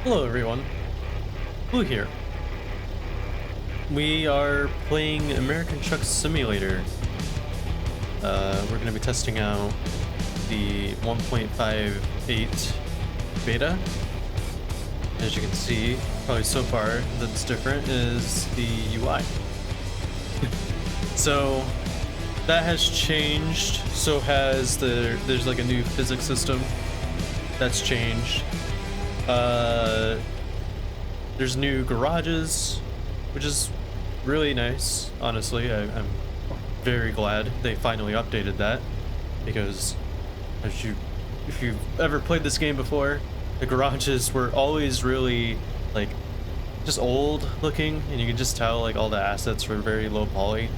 Hello everyone, Blue here. We are playing American Truck Simulator. We're going to be testing out the 1.58 beta. As you can see, probably so far that's different is the UI. So that has changed, so has there's like a new physics system that's changed. There's new garages, which is really nice, honestly. I'm very glad they finally updated that, because if you've ever played this game before, the garages were always really like just old looking, and you could just tell like all the assets were very low poly,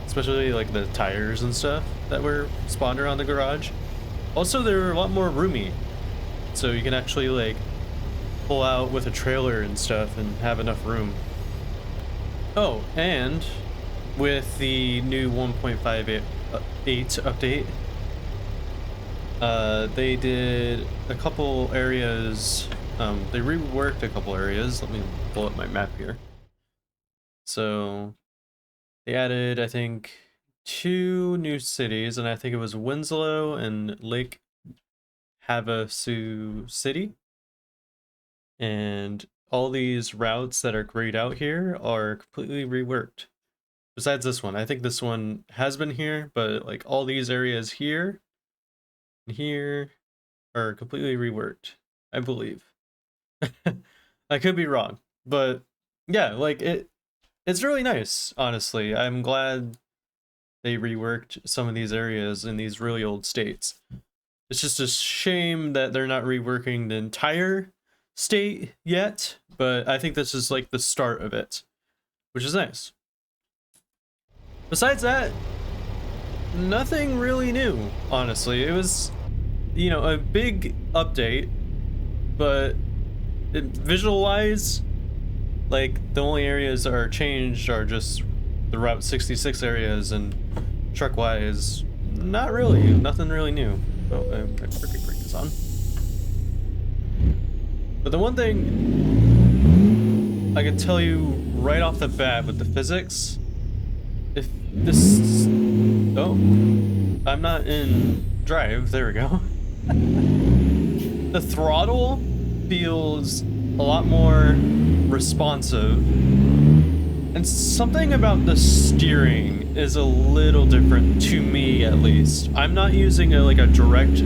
especially like the tires and stuff that were spawned around the garage. Also, they were a lot more roomy, so you can actually like pull out with a trailer and stuff and have enough room. Oh, and with the new 1.58 update, they did a couple areas, they reworked a couple areas. Let me pull up my map here. So they added, I think, 2 new cities, and I think it was Winslow and Lake Havasu City. And all these routes that are grayed out here are completely reworked. Besides this one, I think this one has been here, but like all these areas here and here are completely reworked, I believe. I could be wrong, but yeah, like it's really nice, honestly. I'm glad they reworked some of these areas in these really old states. It's just a shame that they're not reworking the entire state yet, but I think this is like the start of it, which is nice. Besides that, nothing really new, honestly. It was, you know, a big update, but visual wise, like the only areas that are changed are just the Route 66 areas, and truck wise, not really, nothing really new. Oh, I forget bring this on. But the one thing I can tell you right off the bat with the physics, if this... Oh, I'm not in drive, there we go. The throttle feels a lot more responsive, and something about the steering is a little different, to me at least. I'm not using like a direct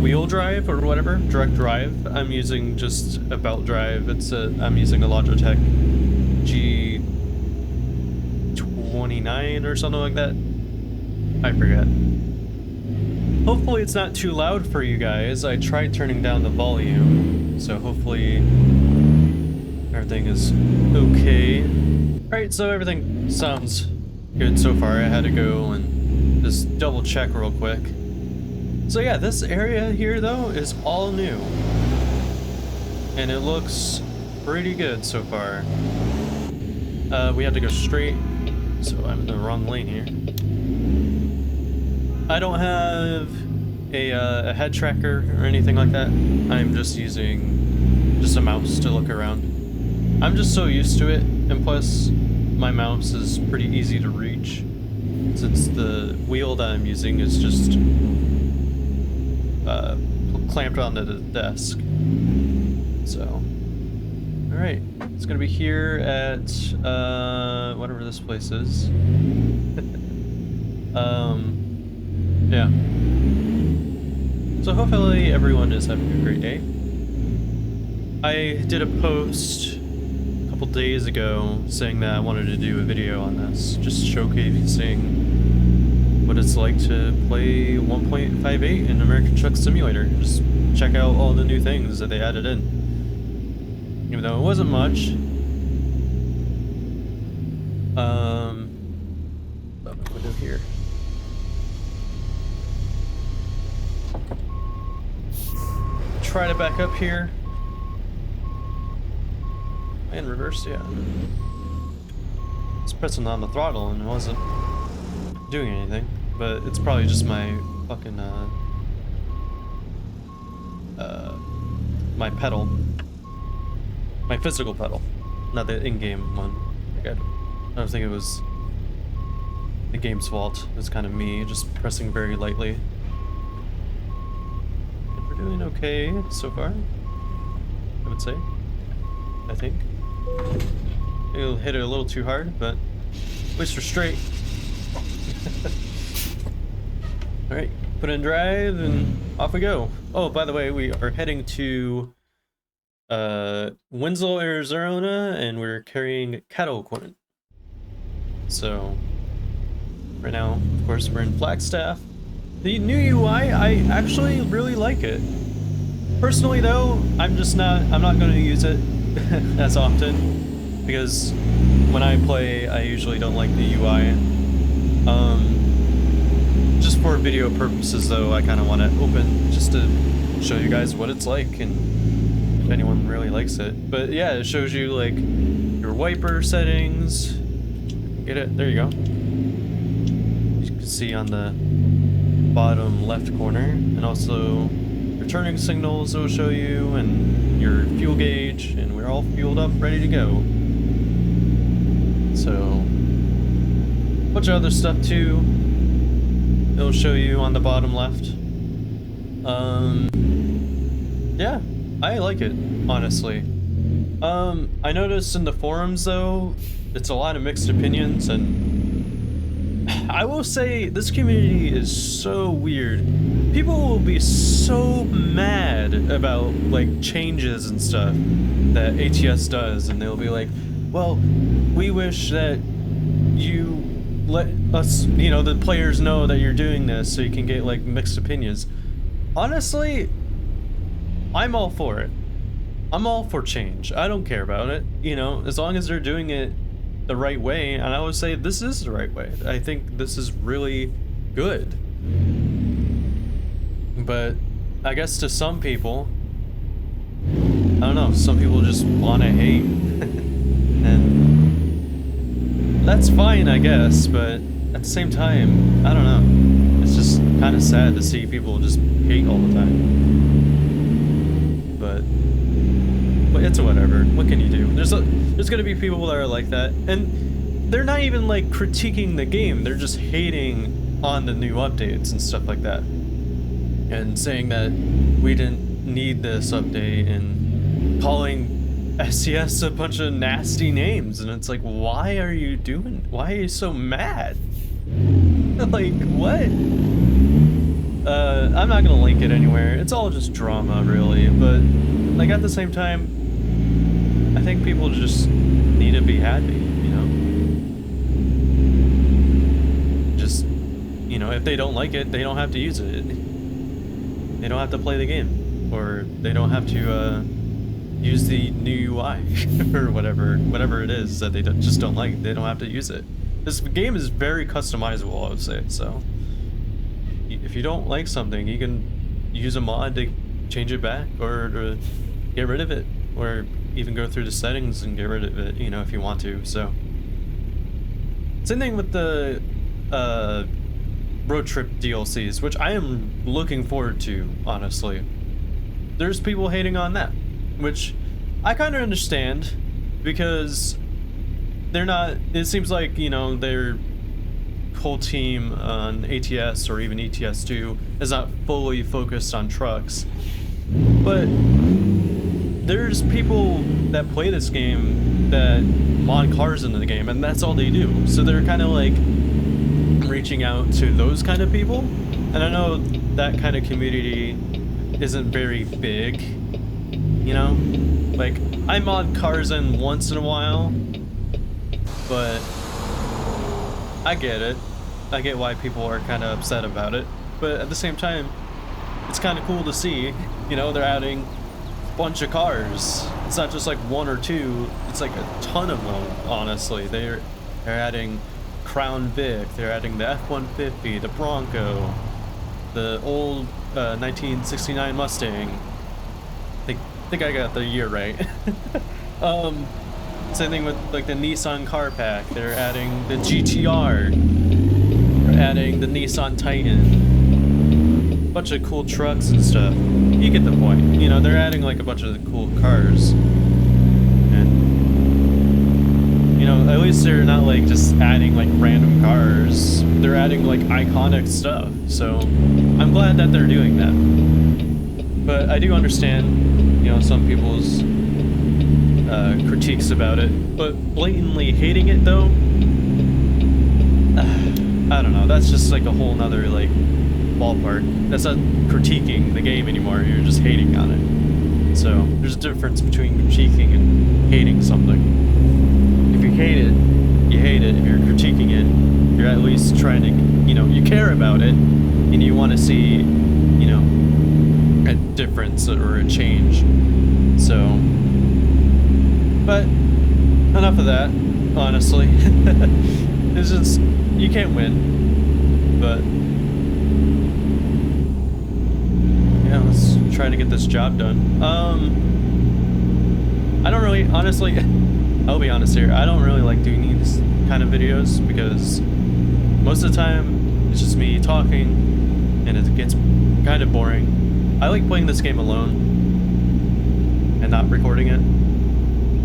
wheel drive or whatever, direct drive. I'm using just a belt drive. I'm using a Logitech G29 or something like that. I forget. Hopefully it's not too loud for you guys. I tried turning down the volume, so hopefully everything is okay. Alright, so everything sounds good so far. I had to go and just double check real quick. So yeah, this area here though is all new, and it looks pretty good so far. We have to go straight, so I'm in the wrong lane here. I don't have a head tracker or anything like that. I'm just using a mouse to look around. I'm just so used to it, and plus my mouse is pretty easy to reach since the wheel that I'm using is just clamped onto the desk. So, all right, it's gonna be here at whatever this place is. Yeah. So hopefully everyone is having a great day. I did a post a couple days ago saying that I wanted to do a video on this, just showcasing what it's like to play 1.58 in American Truck Simulator. Just check out all the new things that they added in. Even though it wasn't much. Open the window here. Try to back up here. And reverse, yeah. Just pressing on the throttle and it wasn't doing anything, but it's probably just my fucking my pedal. My physical pedal, not the in-game one. Like I don't think it was the game's fault. It was kind of me just pressing very lightly. And we're doing okay so far, I would say. I think. It'll hit it a little too hard, but at least we're straight. Alright, put in drive and off we go. Oh, by the way, we are heading to Winslow, Arizona, and we're carrying cattle equipment. So right now, of course, we're in Flagstaff. The new UI, I actually really like it. Personally though, I'm not going to use it as often, because when I play, I usually don't like the UI. Just for video purposes though, I kind of want to open just to show you guys what it's like and if anyone really likes it. But yeah, it shows you like your wiper settings. Get it? There you go. You can see on the bottom left corner, and also your turning signals it will show you, and your fuel gauge, and we're all fueled up, ready to go. So, a bunch of other stuff too. It'll show you on the bottom left. Yeah, I like it, honestly. I noticed in the forums though, it's a lot of mixed opinions, and I will say this community is so weird. People will be so mad about like changes and stuff that ATS does, and they'll be like, well, we wish that you let us, you know, the players know that you're doing this so you can get like mixed opinions. Honestly, I'm all for it. I'm all for change. I don't care about it, you know, as long as they're doing it the right way. And I would say this is the right way. I think this is really good. But I guess to some people, I don't know, some people just want to hate. And that's fine, I guess, but at the same time, I don't know. It's just kind of sad to see people just hate all the time. But it's whatever. What can you do? There's gonna be people that are like that, and they're not even like critiquing the game. They're just hating on the new updates and stuff like that, and saying that we didn't need this update and calling SCS a bunch of nasty names. And it's like, why are you so mad? Like, what? I'm not gonna link it anywhere. It's all just drama, really. But like at the same time, I think people just need to be happy, you know? Just, you know, if they don't like it, they don't have to use it. They don't have to play the game, or they don't have to use the new UI or whatever it is that they just don't like. They don't have to use it. This game is very customizable, I would say. So if you don't like something, you can use a mod to change it back, or to get rid of it, or even go through the settings and get rid of it, you know, if you want to. So same thing with the road trip DLCs, which I am looking forward to, honestly. There's people hating on that, which I kind of understand, because they're not, it seems like, you know, their whole team on ATS or even ETS2 is not fully focused on trucks. But there's people that play this game that mod cars into the game, and that's all they do. So they're kind of like reaching out to those kind of people. And I know that kind of community isn't very big, you know? Like, I mod cars in once in a while, but I get it. I get why people are kind of upset about it. But at the same time, it's kind of cool to see, you know, they're adding a bunch of cars. It's not just like one or two, it's like a ton of them, honestly. They're adding Crown Vic, they're adding the F-150, the Bronco, the old 1969 Mustang. I think I got the year right. Same thing with like the Nissan car pack. They're adding the GTR. They're adding the Nissan Titan. Bunch of cool trucks and stuff. You get the point. You know, they're adding like a bunch of the cool cars. at least they're not like just adding like random cars. They're adding like iconic stuff. So I'm glad that they're doing that. But I do understand, you know, some people's critiques about it. But blatantly hating it though, I don't know. That's just like a whole nother like ballpark. That's not critiquing the game anymore. You're just hating on it. So there's a difference between critiquing and hating something. If you hate it, you hate it. If you're critiquing it, you're at least trying to, you know, you care about it and you want to see, you know, a difference or a change. So, but enough of that, honestly. It's just, you can't win, but yeah, let's try to get this job done. I don't really, honestly, I'll be honest here, I don't really like doing these kind of videos because most of the time it's just me talking and it gets kind of boring. I like playing this game alone and not recording it,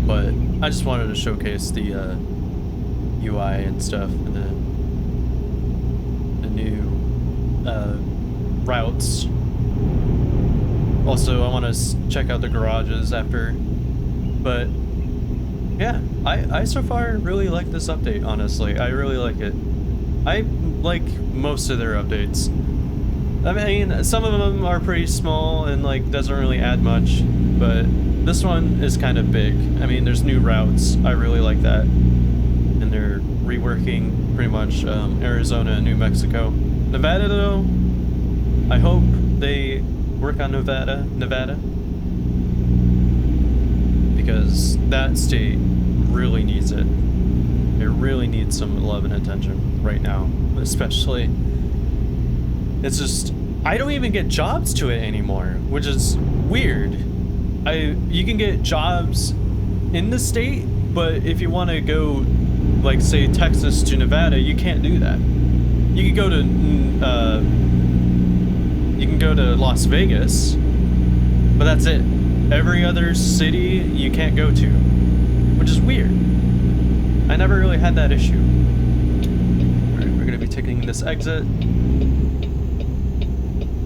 but I just wanted to showcase the UI and stuff and the new routes. Also, I want to check out the garages after, but yeah, I so far really like this update, honestly. I really like it. I like most of their updates. I mean, some of them are pretty small and like doesn't really add much, but this one is kind of big. I mean, there's new routes. I really like that. And they're reworking pretty much Arizona and New Mexico. Nevada though, I hope they work on Nevada, because that state really needs it. It really needs some love and attention right now, especially. It's just, I don't even get jobs to it anymore, which is weird. You can get jobs in the state, but if you want to go, like say Texas to Nevada, you can't do that. You can go to Las Vegas, but that's it. Every other city you can't go to, which is weird. I never really had that issue. Alright, we're gonna be taking this exit.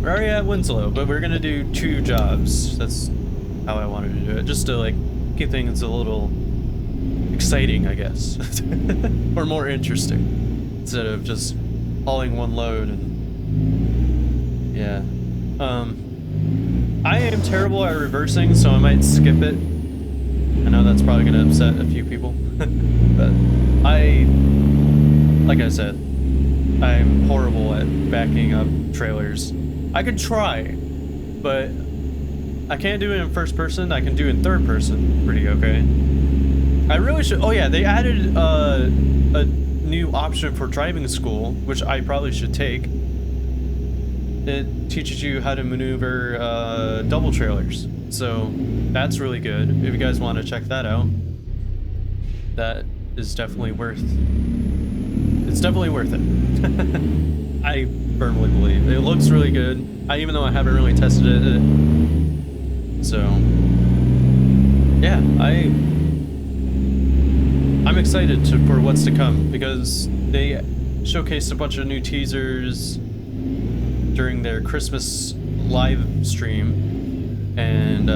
We're already at Winslow, but we're gonna do 2 jobs. That's how I wanted to do it, just to like keep things a little exciting, I guess. Or more interesting, instead of just hauling one load and yeah. I am terrible at reversing, so I might skip it. I know that's probably gonna upset a few people, but like I said, I'm horrible at backing up trailers. I could try, but I can't do it in first person. I can do it in third person pretty okay. I really should. Oh yeah, they added a new option for driving school, which I probably should take. It teaches you how to maneuver double trailers, so that's really good. If you guys want to check that out, that is definitely worth. It's definitely worth it. I firmly believe it looks really good. Even though I haven't really tested it, so yeah, I'm excited for what's to come because they showcased a bunch of new teasers during their Christmas live stream, and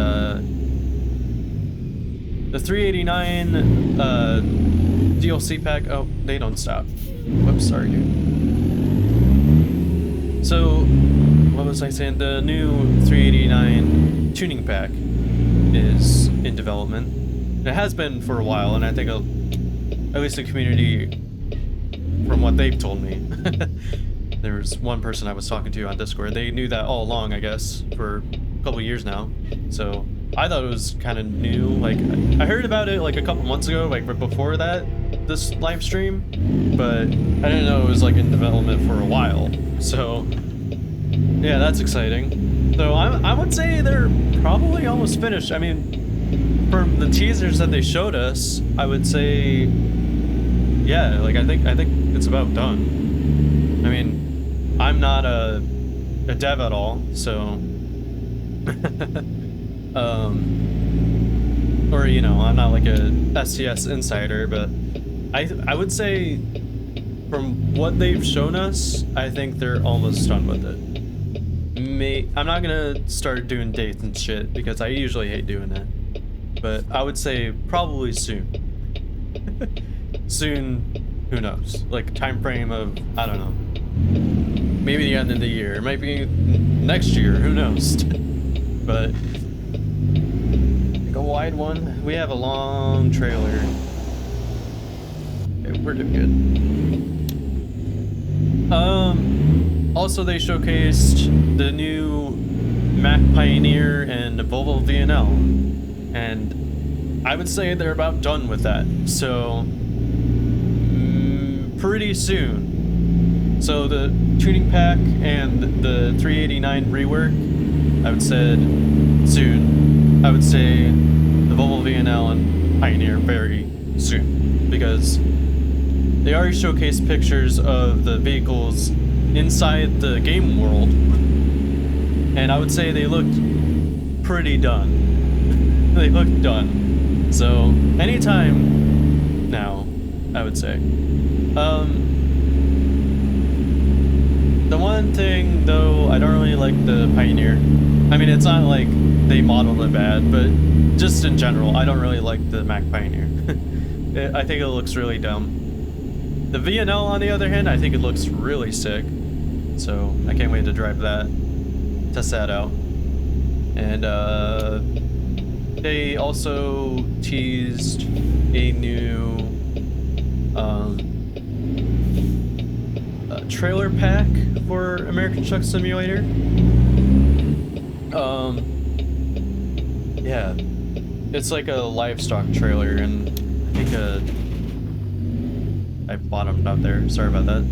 the 389 DLC pack. Oh, they don't stop. Whoops, sorry, dude. So, what was I saying? The new 389 tuning pack is in development. It has been for a while, and I think at least the community, from what they've told me, there was one person I was talking to on Discord. They knew that all along, I guess, for a couple years now. So I thought it was kind of new. Like, I heard about it like a couple months ago, like before this live stream, but I didn't know it was like in development for a while. So yeah, that's exciting. So I would say they're probably almost finished. I mean, from the teasers that they showed us, I would say, yeah, like I think it's about done. I mean, I'm not a dev at all, so or you know, I'm not like a STS insider, but I would say from what they've shown us, I think they're almost done with it. I'm not gonna start doing dates and shit because I usually hate doing that. But I would say probably soon. Soon, who knows? Like time frame of, I don't know. Maybe the end of the year. It might be next year, who knows? But like a wide one. We have a long trailer. Okay, we're doing good. Also they showcased the new Mac Pioneer and Volvo VNL. And I would say they're about done with that. So pretty soon. So the tuning pack and the 389 rework, I would say soon. I would say the Volvo VNL and Pioneer very soon, because they already showcased pictures of the vehicles inside the game world, and I would say they looked pretty done. They looked done. So anytime now, I would say. The one thing, though, I don't really like the Pioneer. I mean, it's not like they modeled it bad, but just in general, I don't really like the Mac Pioneer. I think it looks really dumb. The VNL, on the other hand, I think it looks really sick. So I can't wait to drive that, test that out. And they also teased a new trailer pack for American Truck Simulator. Yeah, it's like a livestock trailer, and I think I bottomed out there. Sorry about that.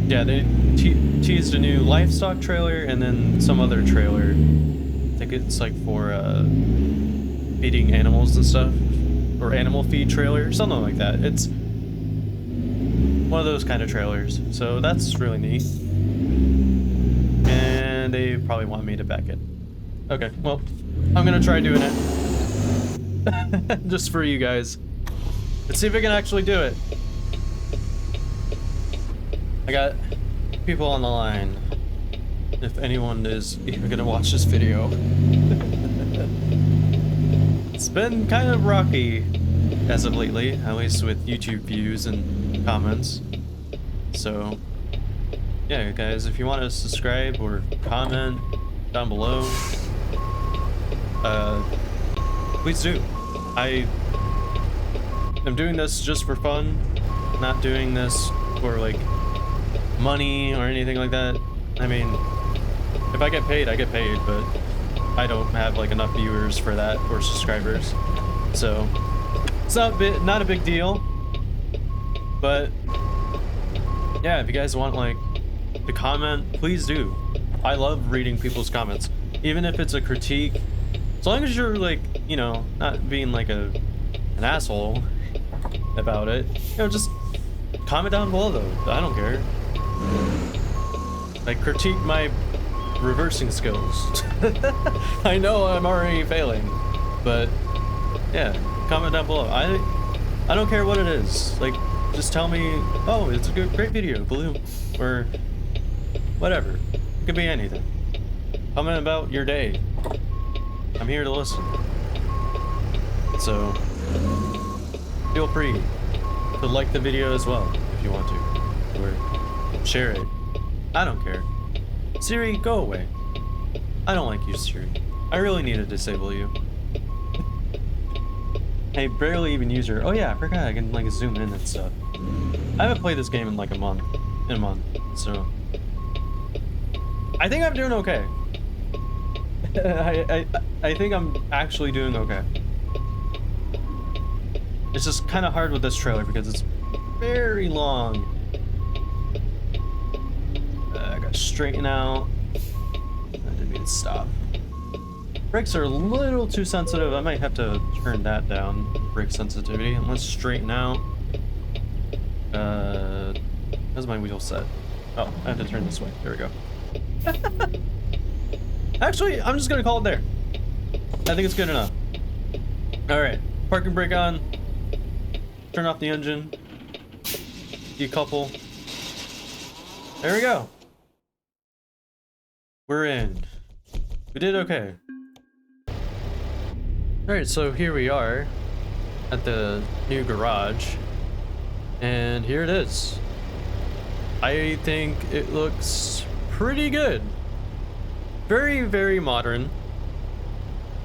Yeah, they teased a new livestock trailer and then some other trailer. I think it's like for feeding animals and stuff, or animal feed trailer, something like that. It's one of those kind of trailers, so that's really neat. And they probably want me to back it. Okay, well, I'm gonna try doing it. Just for you guys. Let's see if I can actually do it. I got people on the line. If anyone is even gonna watch this video. It's been kind of rocky as of lately, at least with YouTube views and comments. So yeah, guys, if you want to subscribe or comment down below, please do. I am doing this just for fun, not doing this for like money or anything like that. I mean, if I get paid, I get paid, but I don't have like enough viewers for that or subscribers, so it's not a big deal. But yeah, if you guys want like to comment, please do. I love reading people's comments, even if it's a critique, as long as you're like, you know, not being like an asshole about it. You know, just comment down below though. I don't care. Like, critique my reversing skills. I know I'm already failing, but yeah, comment down below. I don't care what it is. Like, just tell me, oh, it's a great video, blue, or whatever. It could be anything. Comment about your day. I'm here to listen. So feel free to like the video as well if you want to, or share it. I don't care. Siri, go away. I don't like you, Siri. I really need to disable you. I barely even use her. Oh yeah, I forgot I can like zoom in and stuff. I haven't played this game in like a month, so I think I'm doing okay. I think I'm actually doing okay. It's just kind of hard with this trailer because it's very long. I gotta straighten out. I didn't mean to stop. Brakes are a little too sensitive. I might have to turn that down, brake sensitivity. And let's straighten out. How's my wheel set? Oh, I have to turn this way. There we go. Actually, I'm just gonna call it there. I think it's good enough. All right. Parking brake on. Turn off the engine. Decouple. There we go. We're in. We did okay. Alright, so here we are at the new garage. And here it is. I think it looks pretty good. Very, very modern.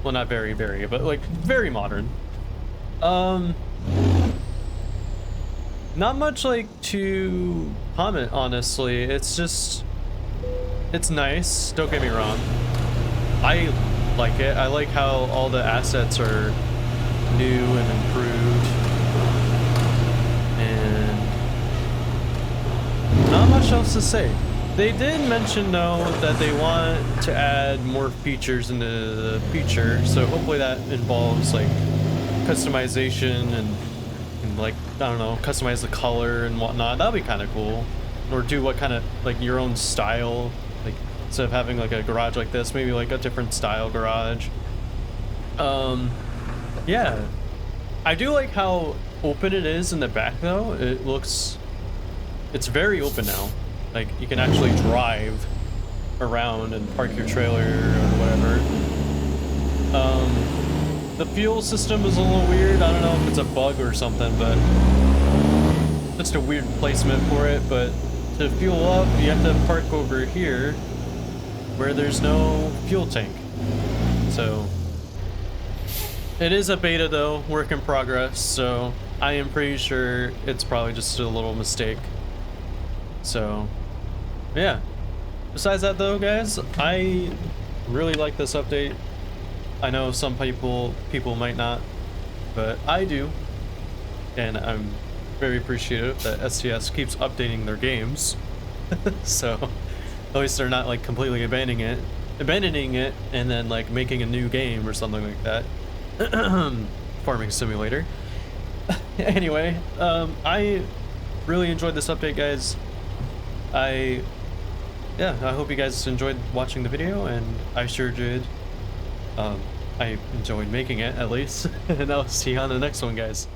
Well, not very, very, but like very modern. Not much like to comment, honestly. It's just, it's nice. Don't get me wrong. I like it. I like how all the assets are new and improved. And not much else to say. They did mention though that they want to add more features into the future, so hopefully that involves like customization and like, I don't know, customize the color and whatnot. That'd be kind of cool. Or do what kind of like your own style, like instead of having like a garage like this, maybe like a different style garage. Yeah, I do like how open it is in the back though. It's very open now. Like you can actually drive around and park your trailer or whatever. The fuel system is a little weird. I don't know if it's a bug or something, but just a weird placement for it. But to fuel up, you have to park over here where there's no fuel tank. So it is a beta though, work in progress. So I am pretty sure it's probably just a little mistake. So yeah, besides that though, guys, I really like this update. I know some people might not, but I do, and I'm very appreciative that STS keeps updating their games. So at least they're not like completely abandoning it and then like making a new game or something like that. Farming simulator. Anyway, I really enjoyed this update, guys. I hope you guys enjoyed watching the video, and I sure did. I enjoyed making it, at least. And I'll see you on the next one, guys.